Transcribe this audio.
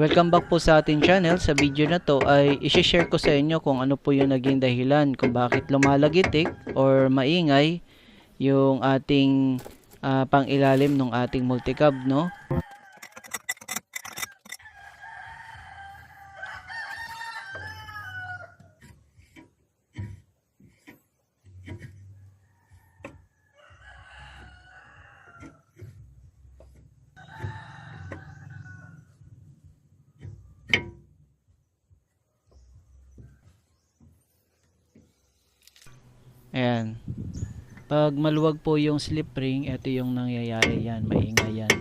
Welcome back po sa ating channel. Sa video na to ay i-share ko sa inyo kung ano po yung naging dahilan kung bakit lumalagitik or maingay yung ating pang-ilalim ng ating multicab, no? Ayan. Pag maluwag po yung slip ring, ito yung nangyayari yan, maingay yan.